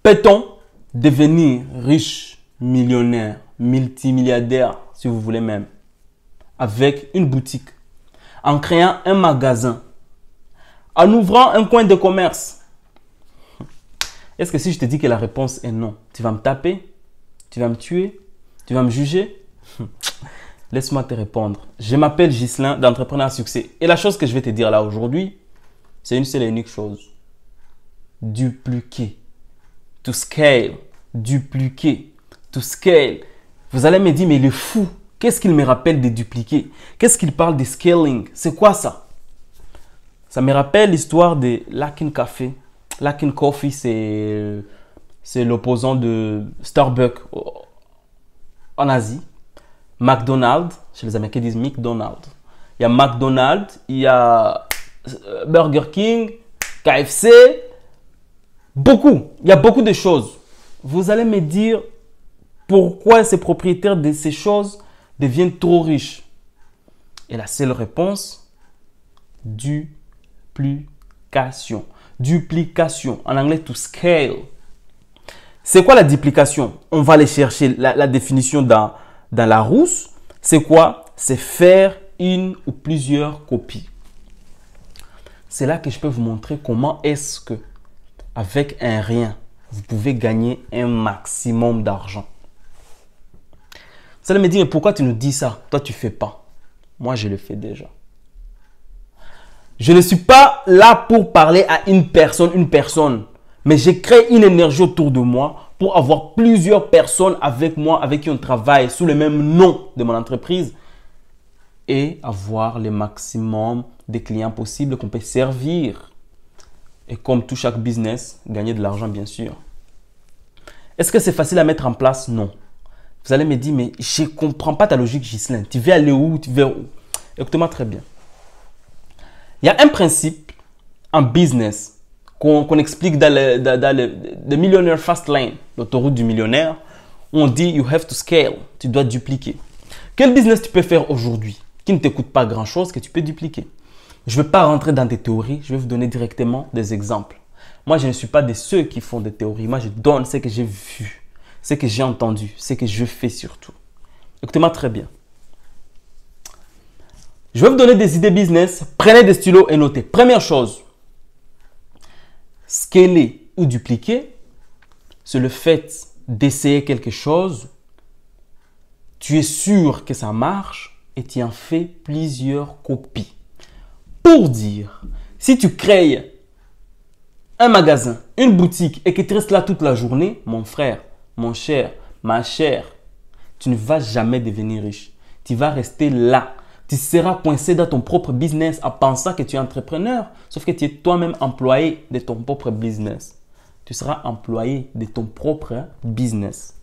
Peut-on devenir riche, millionnaire, multimilliardaire, si vous voulez même, avec une boutique, en créant un magasin, en ouvrant un coin de commerce? Est-ce que si je te dis que la réponse est non, tu vas me taper? Tu vas me tuer? Tu vas me juger? Laisse-moi te répondre. Je m'appelle Ghislain d'Entrepreneur à Succès. Et la chose que je vais te dire là aujourd'hui, c'est une seule et unique chose. Dupliquer. To scale. Dupliquer. To scale. Vous allez me dire, mais il est fou. Qu'est-ce qu'il me rappelle de dupliquer? Qu'est-ce qu'il parle de scaling? C'est quoi ça? Ça me rappelle l'histoire de Luckin Café. Luckin Coffee, c'est l'opposant de Starbucks en Asie. McDonald's, chez les Américains ils disent McDonald's. Il y a McDonald's, il y a Burger King, KFC, beaucoup. Il y a beaucoup de choses. Vous allez me dire pourquoi ces propriétaires de ces choses deviennent trop riches. Et la seule réponse, duplication. Duplication, en anglais to scale. C'est quoi la duplication? On va aller chercher la définition dans la Larousse. C'est quoi? C'est faire une ou plusieurs copies. C'est là que je peux vous montrer comment est-ce que, avec un rien, vous pouvez gagner un maximum d'argent. Vous allez me dire, mais pourquoi tu nous dis ça? Toi, tu ne fais pas. Moi, je le fais déjà. Je ne suis pas là pour parler à une personne, mais j'ai créé une énergie autour de moi pour avoir plusieurs personnes avec moi, avec qui on travaille sous le même nom de mon entreprise et avoir le maximum de clients possibles qu'on peut servir. Et comme tout chaque business, gagner de l'argent bien sûr. Est-ce que c'est facile à mettre en place? Non. Vous allez me dire, mais je ne comprends pas ta logique, Ghislain. Tu veux aller où? Tu veux où? Écoutez-moi très bien. Il y a un principe en business qu'on explique dans le Millionaire Fast Lane, l'autoroute du millionnaire, où on dit you have to scale, tu dois dupliquer. Quel business tu peux faire aujourd'hui qui ne te coûte pas grand-chose que tu peux dupliquer? Je ne vais pas rentrer dans des théories, je vais vous donner directement des exemples. Moi, je ne suis pas de ceux qui font des théories. Moi, je donne ce que j'ai vu, ce que j'ai entendu, ce que je fais surtout. Écoutez-moi très bien. Je vais vous donner des idées business. Prenez des stylos et notez. Première chose, scaler ou dupliquer, c'est le fait d'essayer quelque chose. Tu es sûr que ça marche et tu en fais plusieurs copies. Pour dire, si tu crées un magasin, une boutique et que tu restes là toute la journée, mon frère, mon cher, ma chère, tu ne vas jamais devenir riche. Tu vas rester là. Tu seras coincé dans ton propre business en pensant que tu es entrepreneur, sauf que tu es toi-même employé de ton propre business. Tu seras employé de ton propre business.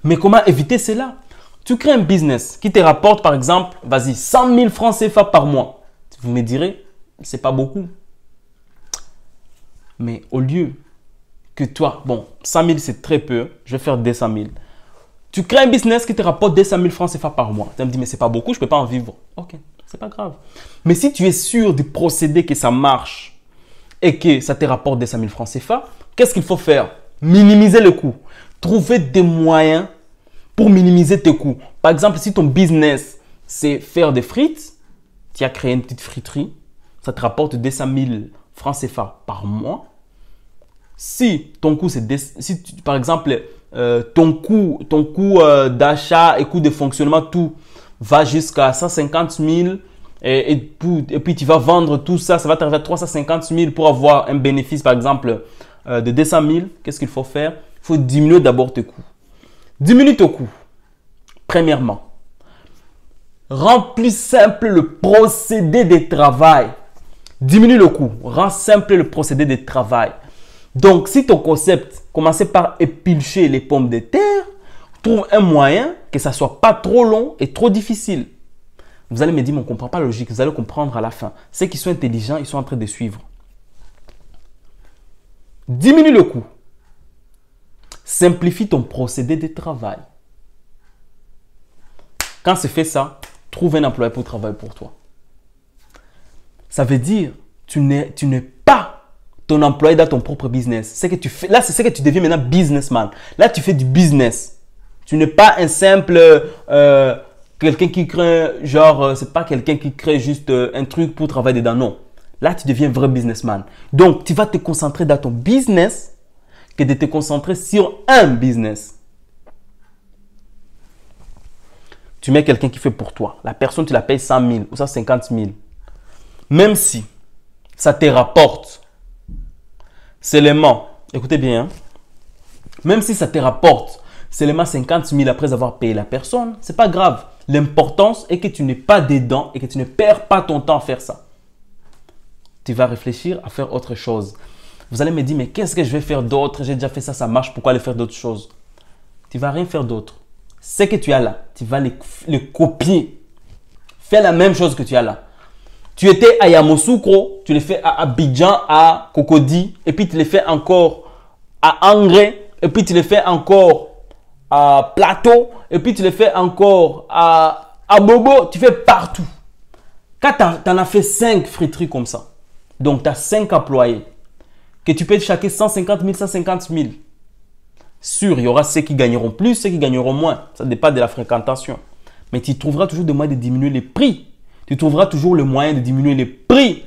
Mais comment éviter cela? Tu crées un business qui te rapporte par exemple, vas-y, 100 000 francs CFA par mois. Vous me direz, c'est pas beaucoup. Mais au lieu que toi, bon, 100 000 c'est très peu, je vais faire 200 000. Tu crées un business qui te rapporte 200 000 francs CFA par mois. Tu vas me dire, mais c'est pas beaucoup, je ne peux pas en vivre. Ok, c'est pas grave. Mais si tu es sûr du procédé que ça marche et que ça te rapporte 200 000 francs CFA, qu'est-ce qu'il faut faire? Minimiser le coût. Trouver des moyens pour minimiser tes coûts. Par exemple, si ton business, c'est faire des frites, tu as créé une petite friterie, ça te rapporte 200 000 francs CFA par mois. Si ton coût, c'est par exemple, ton coût d'achat et coût de fonctionnement, tout va jusqu'à 150 000 et puis tu vas vendre tout ça, ça va t'arriver à 350 000 pour avoir un bénéfice, par exemple, de 200 000. Qu'est-ce qu'il faut faire? Il faut diminuer d'abord tes coûts. Diminue tes coûts. Premièrement, rends plus simple le procédé de travail. Diminue le coût. Rends simple le procédé de travail. Donc, si ton concept commençait par éplucher les pommes de terre, trouve un moyen que ça ne soit pas trop long et trop difficile. Vous allez me dire, mais on ne comprend pas la logique. Vous allez comprendre à la fin. Ceux qui sont intelligents, ils sont en train de suivre. Diminue le coût. Simplifie ton procédé de travail. Quand c'est fait ça, trouve un employé pour travailler pour toi. Ça veut dire tu n'es pas ton employé dans ton propre business. C'est que tu fais, là, c'est ce que tu deviens maintenant businessman. Là, tu fais du business. Tu n'es pas un simple quelqu'un qui crée, genre, c'est pas quelqu'un qui crée juste un truc pour travailler dedans. Non. Là, tu deviens vrai businessman. Donc, tu vas te concentrer dans ton business que de te concentrer sur un business. Tu mets quelqu'un qui fait pour toi. La personne, tu la payes 100 000 ou 150 000. Même si ça te rapporte seulement, écoutez bien, hein, même si ça te rapporte seulement 50 000 après avoir payé la personne, c'est pas grave. L'importance est que tu n'es pas dedans et que tu ne perds pas ton temps à faire ça. Tu vas réfléchir à faire autre chose. Vous allez me dire, mais qu'est-ce que je vais faire d'autre? J'ai déjà fait ça, ça marche, pourquoi aller faire d'autres choses? Tu ne vas rien faire d'autre. Ce que tu as là, tu vas le copier. Fais la même chose que tu as là. Tu étais à Yamoussoukro, tu le fais à Abidjan, à Cocody, et puis tu le fais encore à Angré, et puis tu le fais encore à Plateau, et puis tu le fais encore à Bobo. Tu fais partout. Quand tu en as fait 5 friteries comme ça, donc tu as 5 employés, que tu payes chacun 150 000, 150 000. Sûr, il y aura ceux qui gagneront plus, ceux qui gagneront moins. Ça dépend de la fréquentation. Mais tu trouveras toujours des moyens de diminuer les prix. Tu trouveras toujours le moyen de diminuer les prix.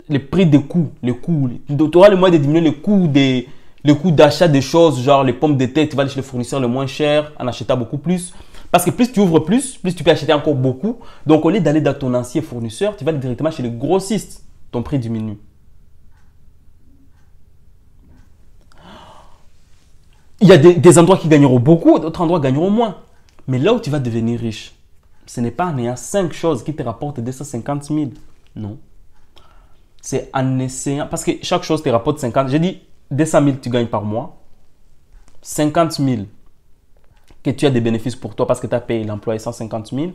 Les prix des coûts. Tu auras le moyen de diminuer les coûts d'achat des choses, genre les pommes de terre. Tu vas aller chez le fournisseur le moins cher en achetant beaucoup plus. Parce que plus tu ouvres plus tu peux acheter encore beaucoup. Donc, au lieu d'aller dans ton ancien fournisseur, tu vas aller directement chez le grossiste. Ton prix diminue. Il y a des endroits qui gagneront beaucoup, d'autres endroits gagneront moins. Mais là où tu vas devenir riche, ce n'est pas en ayant 5 choses qui te rapportent 250 000. Non. C'est en essayant, parce que chaque chose te rapporte 50. J'ai dit 200 000 tu gagnes par mois. 50 000 que tu as des bénéfices pour toi parce que tu as payé l'employé 150 000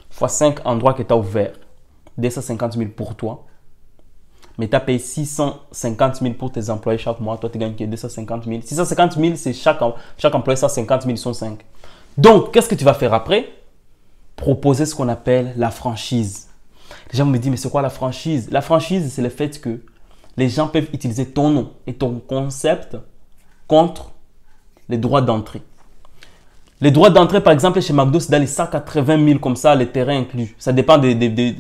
fois 5 endroits que tu as ouverts. 250 000 pour toi. Mais tu as payé 650 000 pour tes employés chaque mois. Toi, tu gagnes que 250 000. 650 000, c'est chaque employé, 150 000 sont 5. Donc, qu'est-ce que tu vas faire après? Proposer ce qu'on appelle la franchise. Les gens me disent, mais c'est quoi la franchise? La franchise, c'est le fait que les gens peuvent utiliser ton nom et ton concept contre les droits d'entrée. Les droits d'entrée, par exemple, chez McDo, c'est dans les 180 000 comme ça, les terrains inclus. Ça dépend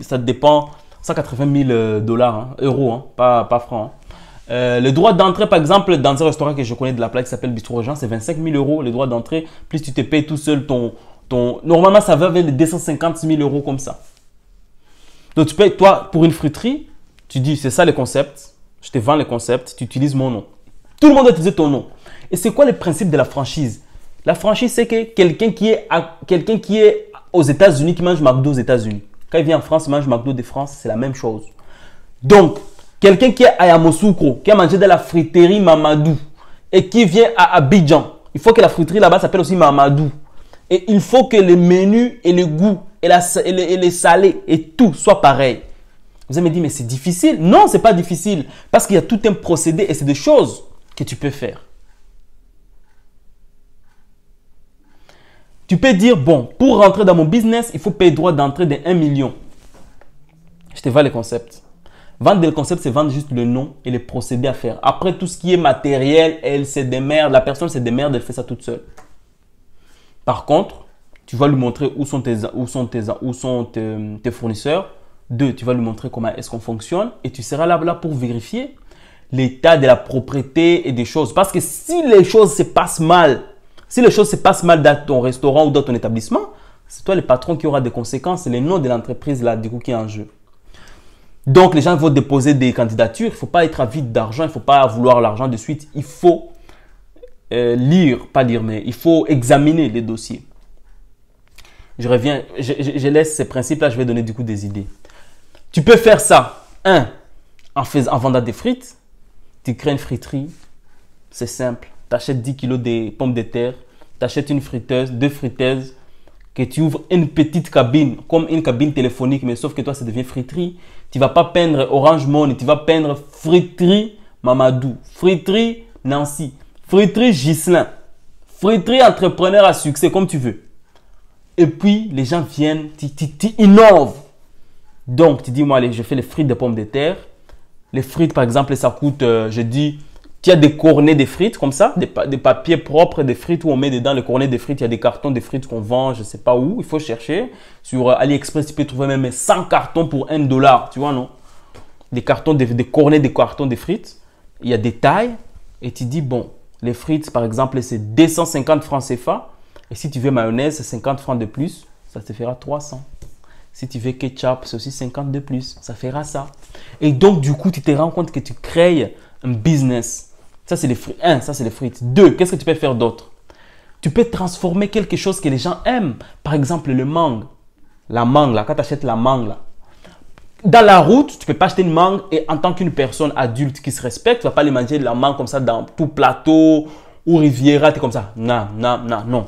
ça dépend 180 000 dollars, hein, euros, hein, pas francs. Hein. Le droit d'entrée, par exemple, dans un restaurant que je connais de la plaque qui s'appelle Bistro Jean, c'est 25 000 euros le droit d'entrée. Plus tu te payes tout seul Normalement, ça va vers les 250 000 euros comme ça. Donc, tu payes, toi, pour une friterie, tu dis, c'est ça le concept. Je te vends le concept, tu utilises mon nom. Tout le monde va utiliser ton nom. Et c'est quoi le principe de la franchise? La franchise, c'est que quelqu'un qui est aux États-Unis, qui mange McDo aux États-Unis. Quand il vient en France, il mange McDo de France, c'est la même chose. Donc, quelqu'un qui est à Yamoussoukro, qui a mangé dans la friterie Mamadou et qui vient à Abidjan, il faut que la friterie là-bas s'appelle aussi Mamadou. Et il faut que les menus et le goût et les salés et tout soient pareils. Vous allez me dire, mais c'est difficile. Non, ce n'est pas difficile. Parce qu'il y a tout un procédé et c'est des choses que tu peux faire. Tu peux dire, bon, pour rentrer dans mon business, il faut payer droit d'entrée de 1 million. Je te vends le concept. Vendre le concept, c'est vendre juste le nom et les procédés à faire. Après, tout ce qui est matériel, elle se démerde. La personne se démerde, elle fait ça toute seule. Par contre, tu vas lui montrer où sont tes fournisseurs. 2, tu vas lui montrer comment est-ce qu'on fonctionne. Et tu seras là pour vérifier l'état de la propriété et des choses. Parce que si les choses se passent mal, dans ton restaurant ou dans ton établissement, c'est toi le patron qui aura des conséquences. C'est le nom de l'entreprise là, du coup, qui est en jeu. Donc, les gens vont déposer des candidatures. Il ne faut pas être avide d'argent. Il ne faut pas vouloir l'argent de suite. Il faut mais il faut examiner les dossiers. Je reviens, je laisse ces principes-là, je vais donner du coup des idées. Tu peux faire ça, en vendant des frites. Tu crées une friterie, c'est simple. Tu achètes 10 kg de pommes de terre, tu achètes une friteuse, 2 friteuses, que tu ouvres une petite cabine, comme une cabine téléphonique, mais sauf que toi, ça devient friterie. Tu ne vas pas peindre Orange Money, tu vas peindre friterie Mamadou, friterie Nancy, friterie Ghislain, friterie entrepreneur à succès, comme tu veux. Et puis, les gens viennent, tu innoves. Donc, tu dis, moi, allez, je fais les frites de pommes de terre. Les frites, par exemple, ça coûte, je dis, tu as des cornets de frites comme ça, des papiers propres des frites où on met dedans les cornets de frites. Il y a des cartons de frites qu'on vend, je ne sais pas où. Il faut chercher. Sur AliExpress, tu peux trouver même 100 cartons pour 1 dollar. Tu vois, non? Des cartons, des cornets de cartons de frites. Il y a des tailles. Et tu dis, bon, les frites, par exemple, c'est 250 francs CFA. Et si tu veux mayonnaise, c'est 50 francs de plus. Ça te fera 300. Si tu veux ketchup, c'est aussi 50 de plus. Ça fera ça. Et donc, du coup, tu te rends compte que tu crées un business. Ça, c'est les frites. Ça, c'est les frites. 2, qu'est-ce que tu peux faire d'autre? Tu peux transformer quelque chose que les gens aiment. Par exemple, le mangue. La mangue, là, quand tu achètes la mangue, là. Dans la route, tu ne peux pas acheter une mangue et en tant qu'une personne adulte qui se respecte, tu ne vas pas aller manger de la mangue comme ça dans tout plateau ou Riviera, tu es comme ça. Non, non, non, non.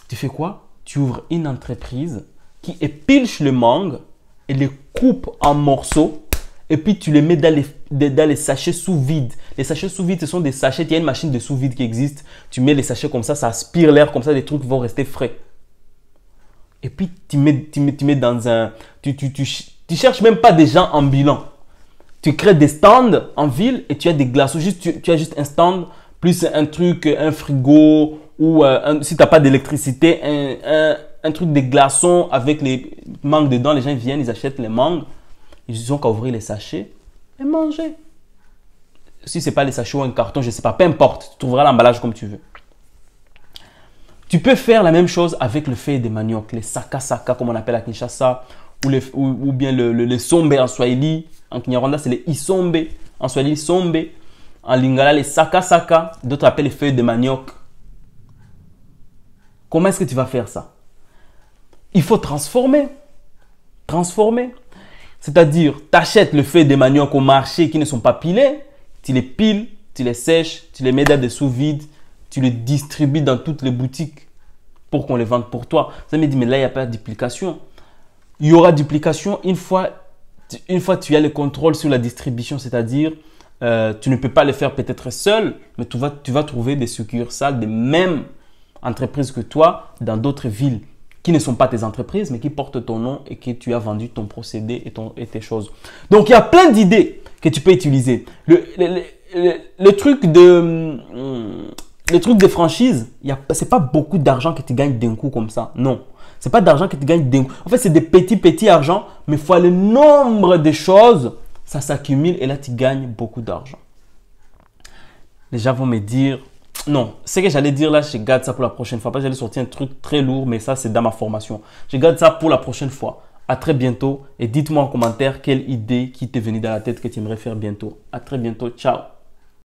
Tu fais quoi? Tu ouvres une entreprise qui épilche le mangue et les coupe en morceaux et puis tu les mets dans les sachets sous vide. Les sachets sous vide, ce sont des sachets, il y a une machine de sous vide qui existe. Tu mets les sachets comme ça aspire l'air comme ça, les trucs vont rester frais. Et puis tu mets dans un... Tu cherches même pas des gens ambulants. Tu crées des stands en ville et tu as des glaçons. Tu as juste un stand plus un truc, un frigo ou si tu n'as pas d'électricité, un truc de glaçons avec les mangues dedans. Les gens viennent, ils achètent les mangues. Ils ont qu'à ouvrir les sachets et manger. Si ce n'est pas les sachets ou un carton, je ne sais pas, peu importe. Tu trouveras l'emballage comme tu veux. Tu peux faire la même chose avec le feuille de manioc, les saka comme on appelle à Kinshasa, ou bien le sombe en Swahili. En Kinyarwanda, c'est les isombe. En Swahili, sombe. En Lingala, les saka. D'autres appellent les feuilles de manioc. Comment est-ce que tu vas faire ça? Il faut transformer. Transformer. C'est-à-dire, tu achètes le feuille de manioc au marché qui ne sont pas pilés. Tu les piles, tu les sèches, tu les mets dans des sous-vides. Tu les distribues dans toutes les boutiques pour qu'on les vende pour toi. Ça me dit, mais là, il n'y a pas de duplication. Il y aura duplication une fois tu as le contrôle sur la distribution, c'est-à-dire tu ne peux pas le faire peut-être seul, mais tu vas trouver des succursales des mêmes entreprises que toi dans d'autres villes qui ne sont pas tes entreprises, mais qui portent ton nom et que tu as vendu ton procédé et tes choses. Donc, il y a plein d'idées que tu peux utiliser. Le truc de franchise, ce n'est pas beaucoup d'argent que tu gagnes d'un coup comme ça. Non. Ce n'est pas d'argent que tu gagnes d'un coup. En fait, c'est des petits argent, mais fois le nombre de choses, ça s'accumule et là, tu gagnes beaucoup d'argent. Les gens vont me dire, non, ce que j'allais dire là, je garde ça pour la prochaine fois. Pas j'allais sortir un truc très lourd, mais ça, c'est dans ma formation. Je garde ça pour la prochaine fois. À très bientôt et dites-moi en commentaire quelle idée qui t'est venue dans la tête que tu aimerais faire bientôt. À très bientôt. Ciao.